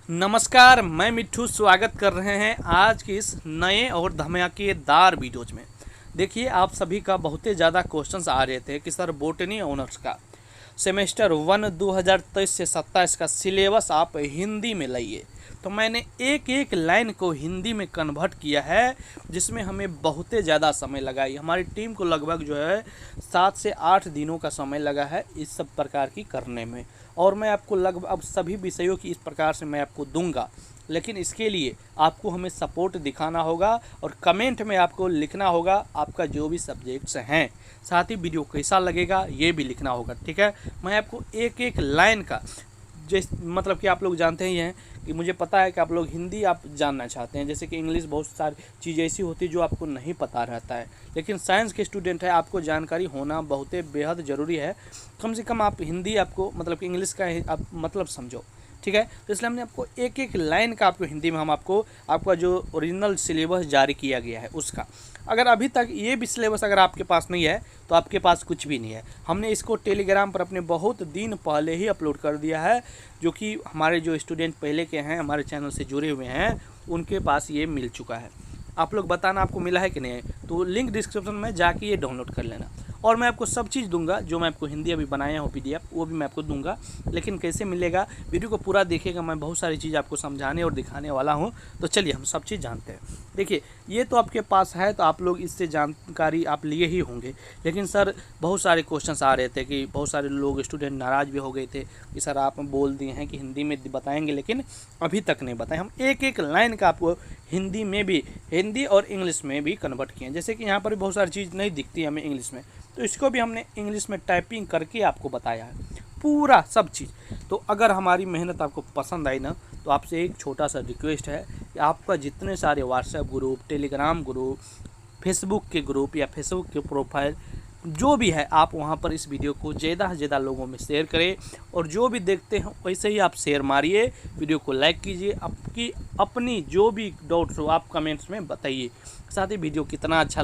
नमस्कार, मैं मिट्ठू स्वागत कर रहे हैं आज की इस नए और धमाकेदार वीडियोज में। देखिए, आप सभी का बहुत ही ज़्यादा क्वेश्चंस आ रहे थे कि सर बोटनी ऑनर्स का सेमेस्टर 1 2023 से 27 का सिलेबस आप हिंदी में लाइए। तो मैंने एक एक लाइन को हिंदी में कन्वर्ट किया है, जिसमें हमें बहुत ही ज़्यादा समय लगा है। हमारी टीम को लगभग जो है 7 से 8 दिनों का समय लगा है इस सब प्रकार की करने में। और मैं आपको लगभग अब सभी विषयों की इस प्रकार से मैं आपको दूंगा, लेकिन इसके लिए आपको हमें सपोर्ट दिखाना होगा और कमेंट में आपको लिखना होगा आपका जो भी सब्जेक्ट्स हैं। साथ ही वीडियो कैसा लगेगा ये भी लिखना होगा, ठीक है। मैं आपको एक एक लाइन का मतलब कि आप लोग जानते ही हैं कि मुझे पता है कि आप लोग हिंदी आप जानना चाहते हैं, जैसे कि इंग्लिश बहुत सारी चीज़ें ऐसी होती है जो आपको नहीं पता रहता है, लेकिन साइंस के स्टूडेंट है, आपको जानकारी होना बहुत बेहद ज़रूरी है। कम से कम आप हिंदी आपको मतलब कि इंग्लिश का आप मतलब समझो, ठीक है। तो इसलिए हमने आपको एक एक लाइन का आपको हिंदी में हम आपको आपका जो ओरिजिनल सिलेबस जारी किया गया है उसका, अगर अभी तक ये भी सिलेबस अगर आपके पास नहीं है तो आपके पास कुछ भी नहीं है। हमने इसको टेलीग्राम पर अपने बहुत दिन पहले ही अपलोड कर दिया है, जो कि हमारे जो स्टूडेंट पहले के हैं हमारे चैनल से जुड़े हुए हैं उनके पास ये मिल चुका है। आप लोग बताना आपको मिला है कि नहीं है, तो लिंक डिस्क्रिप्शन में जाके ये डाउनलोड कर लेना। और मैं आपको सब चीज़ दूंगा, जो मैं आपको हिंदी अभी बनाया हूँ PDF वो भी मैं आपको दूंगा, लेकिन कैसे मिलेगा वीडियो को पूरा देखिएगा। मैं बहुत सारी चीज़ आपको समझाने और दिखाने वाला हूँ, तो चलिए हम सब चीज़ जानते हैं। देखिए, ये तो आपके पास है तो आप लोग इससे जानकारी आप लिए ही होंगे, लेकिन सर बहुत सारे क्वेश्चंस आ रहे थे कि बहुत सारे लोग स्टूडेंट नाराज़ भी हो गए थे कि सर आप बोल दिए हैं कि हिंदी में बताएंगे, लेकिन अभी तक नहीं बताएं। हम एक एक लाइन का आपको हिंदी में भी, हिंदी और इंग्लिश में भी कन्वर्ट किए हैं। जैसे कि यहाँ पर भी बहुत सारी चीज़ नहीं दिखती हमें इंग्लिश में, तो इसको भी हमने इंग्लिश में टाइपिंग करके आपको बताया है पूरा सब चीज़। तो अगर हमारी मेहनत आपको पसंद आई ना, तो आपसे एक छोटा सा रिक्वेस्ट है कि आपका जितने सारे WhatsApp group, Telegram group, Facebook के ग्रुप या फेसबुक के प्रोफाइल जो भी है, आप वहाँ पर इस वीडियो को ज़्यादा से ज़्यादा लोगों में शेयर करें। और जो भी देखते हैं वैसे ही आप शेयर मारिए, वीडियो को लाइक कीजिए, आपकी अपनी जो भी डाउट्स हो आप कमेंट्स में बताइए। साथ ही वीडियो कितना अच्छा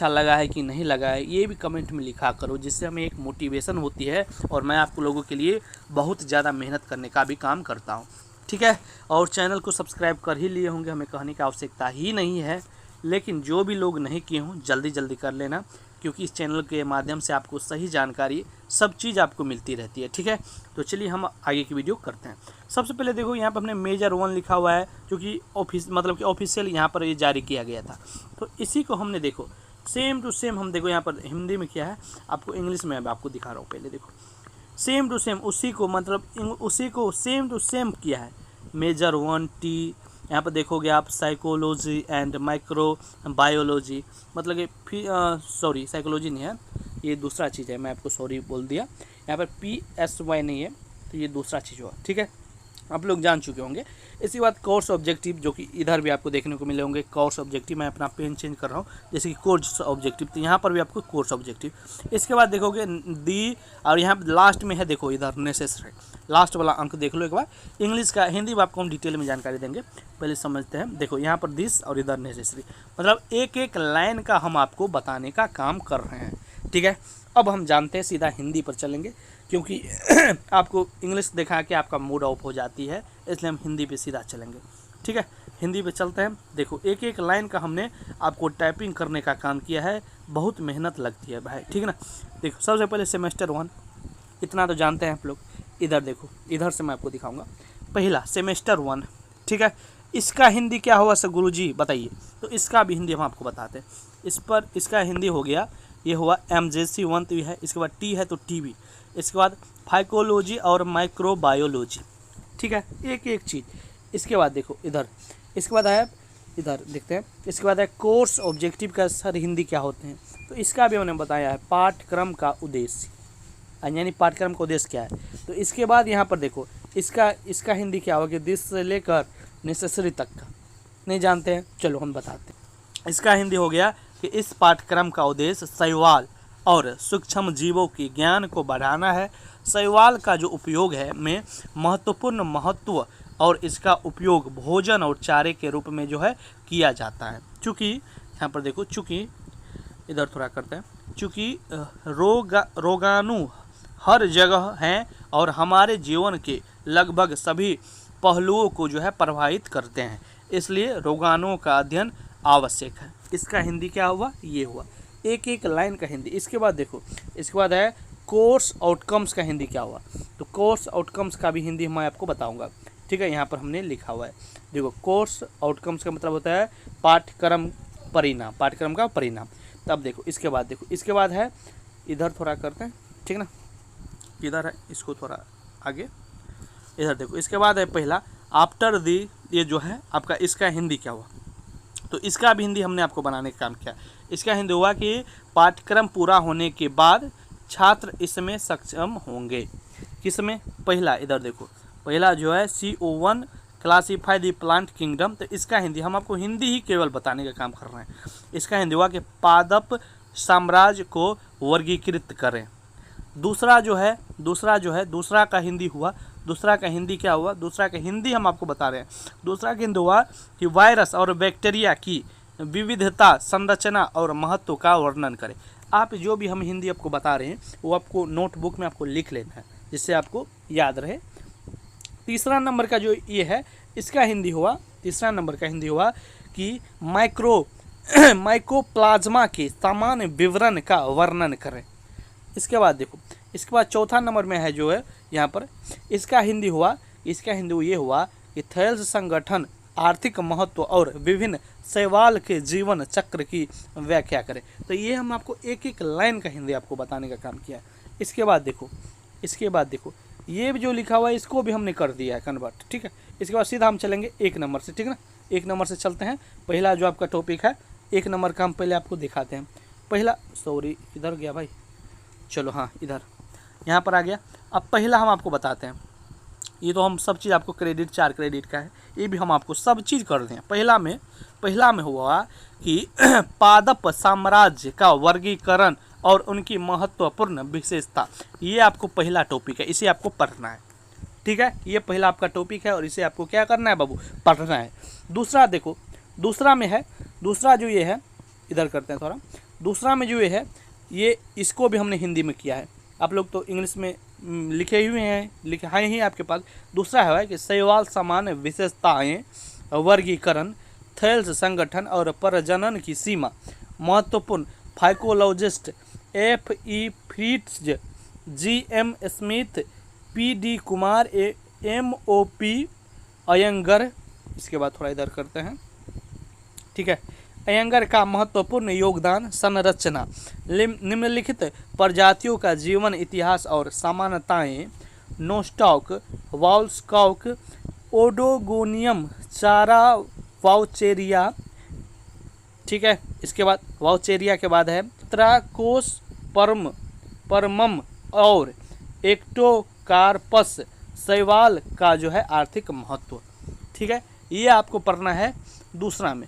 लगा है कि नहीं लगा है ये भी कमेंट में लिखा करो, जिससे हमें एक मोटिवेशन होती है और मैं आपको लोगों के लिए बहुत ज़्यादा मेहनत करने का भी काम करता हूँ, ठीक है। और चैनल को सब्सक्राइब कर ही लिए होंगे, हमें कहने की आवश्यकता ही नहीं है, लेकिन जो भी लोग नहीं किए हों जल्दी जल्दी कर लेना, क्योंकि इस चैनल के माध्यम से आपको सही जानकारी सब चीज़ आपको मिलती रहती है, ठीक है। तो चलिए हम आगे की वीडियो करते हैं। सबसे पहले देखो, यहाँ पर हमने मेजर 1 लिखा हुआ है, जो कि ऑफिशियल यहाँ पर ये जारी किया गया था। तो इसी को हमने देखो सेम टू सेम हम देखो यहाँ पर हिंदी में किया है, आपको इंग्लिश में आपको दिखा रहा हूँ। पहले देखो सेम टू सेम उसी को सेम टू सेम किया है। मेजर 1T यहाँ पर देखोगे आप साइकोलॉजी एंड माइक्रो बायोलॉजी, मतलब कि सॉरी साइकोलॉजी नहीं है, ये दूसरा चीज़ है, मैं आपको सॉरी बोल दिया। यहाँ पर PSY नहीं है, तो ये दूसरा चीज़ हुआ, ठीक है, आप लोग जान चुके होंगे। इसी बात कोर्स ऑब्जेक्टिव, जो कि इधर भी आपको देखने को मिले होंगे कोर्स ऑब्जेक्टिव, मैं अपना पेन चेंज कर रहा हूँ, जैसे कि कोर्स ऑब्जेक्टिव, तो यहाँ पर भी आपको कोर्स ऑब्जेक्टिव। इसके बाद देखोगे दी, और यहाँ लास्ट में है देखो इधर नेसेसरी, लास्ट वाला अंक देख लो एक बार। इंग्लिश का, हिंदी में आपको हम डिटेल में जानकारी देंगे, पहले समझते हैं। देखो यहाँ पर दिस और इधर नेसेसरी, मतलब एक एक लाइन का हम आपको बताने का काम कर रहे हैं, ठीक है। अब हम जानते हैं, सीधा हिंदी पर चलेंगे, क्योंकि आपको इंग्लिश दिखा के आपका मूड ऑफ हो जाती है, इसलिए हम हिंदी पे सीधा चलेंगे, ठीक है। हिंदी पे चलते हैं। देखो एक एक लाइन का हमने आपको टाइपिंग करने का काम किया है, बहुत मेहनत लगती है भाई, ठीक है ना। देखो सबसे पहले सेमेस्टर 1, इतना तो जानते हैं आप लोग। इधर देखो, इधर से मैं आपको दिखाऊँगा। पहला सेमेस्टर 1, ठीक है, इसका हिंदी क्या होगा सर गुरुजी बताइए। तो इसका भी हिंदी हम आपको बताते हैं। इस पर इसका हिंदी हो गया, ये हुआ MJC 1 तो है, इसके बाद T है तो TB, इसके बाद फाइकोलॉजी और माइक्रोबायोलॉजी, ठीक है, एक एक चीज़। इसके बाद देखो इधर, इसके बाद है इधर देखते हैं, इसके बाद है कोर्स ऑब्जेक्टिव का सर हिंदी क्या होते हैं, तो इसका भी हमने बताया है पाठ्यक्रम का उद्देश्य, यानी पाठ्यक्रम का उद्देश्य क्या है। तो इसके बाद यहाँ पर देखो इसका हिंदी क्या होगा, दिस से लेकर नेसेसरी तक का नहीं जानते हैं, चलो हम बताते हैं। इसका हिंदी हो गया कि इस पाठ्यक्रम का उद्देश्य शैवाल और सूक्ष्म जीवों के ज्ञान को बढ़ाना है। शैवाल का जो उपयोग है में महत्वपूर्ण महत्व, और इसका उपयोग भोजन और चारे के रूप में जो है किया जाता है। चूँकि यहाँ पर देखो, चूँकि इधर थोड़ा करते हैं, चूँकि रोगाणु हर जगह हैं और हमारे जीवन के लगभग सभी पहलुओं को जो है प्रभावित करते हैं, इसलिए रोगाणुओं का अध्ययन आवश्यक है। इसका हिंदी क्या हुआ, ये हुआ एक एक लाइन का हिंदी। इसके बाद देखो, इसके बाद है कोर्स आउटकम्स का हिंदी क्या हुआ। तो कोर्स आउटकम्स का भी हिंदी मैं आपको बताऊंगा, ठीक है। यहाँ पर हमने लिखा हुआ है, देखो कोर्स आउटकम्स का मतलब होता है पाठ्यक्रम परिणाम, पाठ्यक्रम का परिणाम। तब देखो इसके बाद, देखो इसके बाद है, इधर थोड़ा करते हैं, ठीक ना, इधर है, इसको थोड़ा आगे, इधर देखो। इसके बाद है पहला आफ्टर दी, ये जो है आपका, इसका हिंदी क्या हुआ। तो इसका भी हिंदी हमने आपको बनाने का काम किया। इसका हिंदी हुआ कि पाठ्यक्रम पूरा होने के बाद छात्र इसमें सक्षम होंगे। किसमें, पहला इधर देखो, पहला जो है CO1 classify the plant kingdom. तो इसका हिंदी हम आपको हिंदी ही केवल बताने का काम कर रहे हैं। इसका हिंदी हुआ कि पादप साम्राज्य को वर्गीकृत करें। दूसरा का हिंदी हुआ, दूसरा का हिंदी क्या हुआ, दूसरा का हिंदी हम आपको बता रहे हैं। दूसरा का हिंदी हुआ कि वायरस और बैक्टीरिया की विविधता, संरचना और महत्व का वर्णन करें। आप जो भी हम हिंदी आपको बता रहे हैं वो आपको नोटबुक में आपको लिख लेना है, जिससे आपको याद रहे। तीसरा नंबर का जो ये है, इसका हिंदी हुआ, तीसरा नंबर का हिंदी हुआ कि माइकोप्लाज्मा के सामान्य विवरण का वर्णन करें। इसके बाद देखो, इसके बाद चौथा नंबर में है जो है यहाँ पर, इसका हिंदी हुआ, इसका हिंदी ये हुआ कि थैल्स संगठन आर्थिक महत्व और विभिन्न शैवाल के जीवन चक्र की व्याख्या करें। तो ये हम आपको एक एक लाइन का हिंदी आपको बताने का काम किया है। इसके बाद देखो, ये जो लिखा हुआ है इसको भी हमने कर दिया है कन्वर्ट, ठीक है। इसके बाद सीधा हम चलेंगे एक नंबर से, ठीक ना, एक नंबर से चलते हैं। पहला जो आपका टॉपिक है एक नंबर का, हम पहले आपको दिखाते हैं। पहला, सॉरी इधर गया भाई, चलो हाँ इधर, यहाँ पर आ गया। अब पहला हम आपको बताते हैं, ये तो हम सब चीज़ आपको क्रेडिट 4 क्रेडिट का है, ये भी हम आपको सब चीज़ कर दें। पहला में हुआ कि पादप साम्राज्य का वर्गीकरण और उनकी महत्वपूर्ण विशेषता, ये आपको पहला टॉपिक है, इसे आपको पढ़ना है, ठीक है। ये पहला आपका टॉपिक है और इसे आपको क्या करना है बाबू, पढ़ना है। दूसरा देखो, दूसरा में है, दूसरा जो ये है, इधर करते हैं थोड़ा, दूसरा में जो ये है, ये इसको भी हमने हिंदी में किया है। आप लोग तो इंग्लिश में लिखे हुए हैं, लिखे हैं ही आपके पास। दूसरा है कि शैवाल सामान्य विशेषताएं, वर्गीकरण, थैल्स संगठन और प्रजनन की सीमा, महत्वपूर्ण phycologist F.E. Fritsch, G.M. Smith, P.D. Kumar, M.O.P. Iyengar. इसके बाद थोड़ा इधर करते हैं, ठीक है। अयंगर का महत्वपूर्ण योगदान, संरचना, निम्नलिखित प्रजातियों का जीवन इतिहास और सामान्यताएं, नोस्टॉक, वाल्सकॉक, ओडोगोनियम, चारा वाउचेरिया, ठीक है। इसके बाद वाउचेरिया के बाद है त्राकोस परमम और एक्टोकार्पस शैवाल का जो है आर्थिक महत्व, ठीक है। ये आपको पढ़ना है दूसरा में,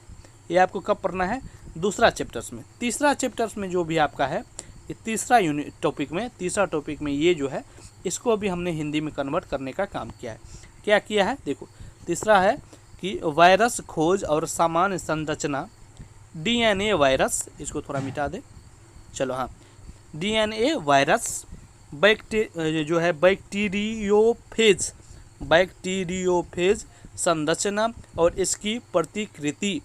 ये आपको कब पढ़ना है, दूसरा चैप्टर्स में। तीसरा चैप्टर्स में जो भी आपका है, ये तीसरा यूनिट टॉपिक में, तीसरा टॉपिक में ये जो है, इसको भी हमने हिंदी में कन्वर्ट करने का काम किया है। क्या किया है देखो, तीसरा है कि वायरस खोज और सामान्य संरचना, DNA वायरस, इसको थोड़ा मिटा दे, चलो हाँ, DNA वायरस, जो है बैक्टीरियोफेज संरचना और इसकी प्रतिकृति,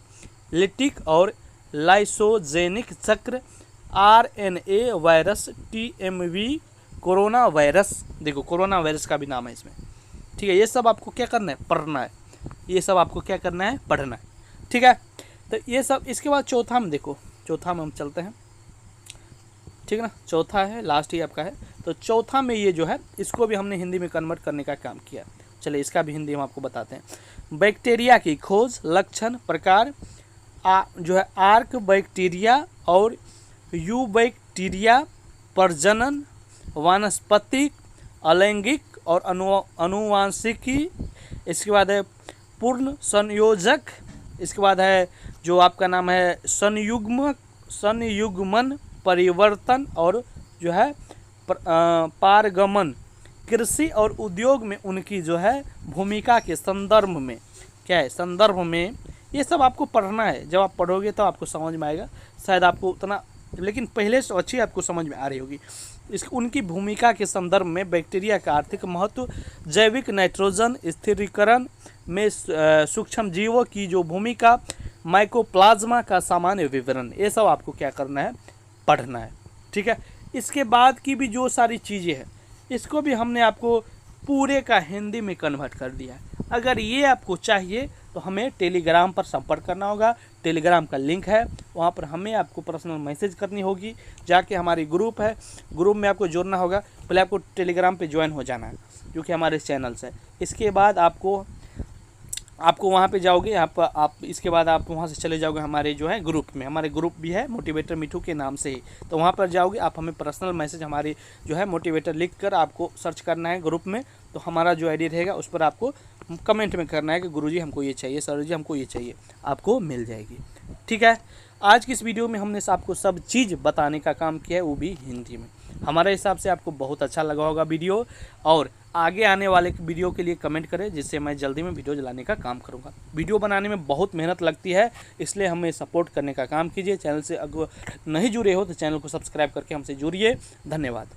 लिटिक और लाइसोजेनिक चक्र, RNA virus, TMV, corona virus, देखो कोरोना वायरस का भी नाम है इसमें, ठीक है। ये सब आपको क्या करना है, पढ़ना है, ये सब आपको क्या करना है, पढ़ना है, ठीक है। तो ये सब, इसके बाद चौथा में देखो, चौथा में हम चलते हैं, ठीक ना, चौथा है, लास्ट ही आपका है। तो चौथा में ये जो है, इसको भी हमने हिंदी में कन्वर्ट करने का काम किया। चलिए इसका भी हिंदी हम आपको बताते हैं। बैक्टीरिया की खोज, लक्षण, प्रकार, जो है आर्क बैक्टीरिया और यू बैक्टीरिया, प्रजनन, वानस्पतिक, अलैंगिक और अनुवांशिकी। इसके बाद है पूर्ण संयोजक। इसके बाद है जो आपका नाम है संयुग्मन, परिवर्तन और जो है पारगमन। कृषि और उद्योग में उनकी जो है भूमिका के संदर्भ में, क्या है, संदर्भ में, ये सब आपको पढ़ना है। जब आप पढ़ोगे तो आपको समझ में आएगा, शायद आपको उतना, लेकिन पहले से अच्छी आपको समझ में आ रही होगी। उनकी भूमिका के संदर्भ में बैक्टीरिया का आर्थिक महत्व, जैविक नाइट्रोजन स्थिरीकरण में सूक्ष्म जीवों की जो भूमिका, माइकोप्लाज्मा का सामान्य विवरण, ये सब आपको क्या करना है, पढ़ना है। ठीक है, इसके बाद की भी जो सारी चीज़ें हैं इसको भी हमने आपको पूरे का हिंदी में कन्वर्ट कर दिया है। अगर ये आपको चाहिए तो हमें टेलीग्राम पर संपर्क करना होगा। टेलीग्राम का लिंक है, वहाँ पर हमें आपको पर्सनल मैसेज करनी होगी। जाके हमारी ग्रुप है, ग्रुप में आपको जुड़ना होगा। पहले आपको टेलीग्राम पे ज्वाइन हो जाना है जो कि हमारे चैनल से। इसके बाद आपको वहाँ पे जाओगे, आप इसके बाद आप वहाँ से चले जाओगे हमारे जो है ग्रुप में। हमारे ग्रुप भी है मोटिवेटर मिठू के नाम से ही, तो वहाँ पर जाओगे आप, हमें पर्सनल मैसेज हमारी जो है मोटिवेटर लिख कर आपको सर्च करना है ग्रुप में। तो हमारा जो आईडी रहेगा उस पर आपको कमेंट में करना है कि गुरुजी हमको ये चाहिए, सर जी हमको ये चाहिए, आपको मिल जाएगी। ठीक है, आज की इस वीडियो में हमने आपको सब चीज़ बताने का काम किया है, वो भी हिंदी में। हमारे हिसाब से आपको बहुत अच्छा लगा होगा वीडियो, और आगे आने वाले वीडियो के लिए कमेंट करें, जिससे मैं जल्दी में वीडियो लाने का काम करूंगा। वीडियो बनाने में बहुत मेहनत लगती है, इसलिए हमें सपोर्ट करने का काम कीजिए। चैनल से अगर नहीं जुड़े हो तो चैनल को सब्सक्राइब करके हमसे जुड़िए। धन्यवाद।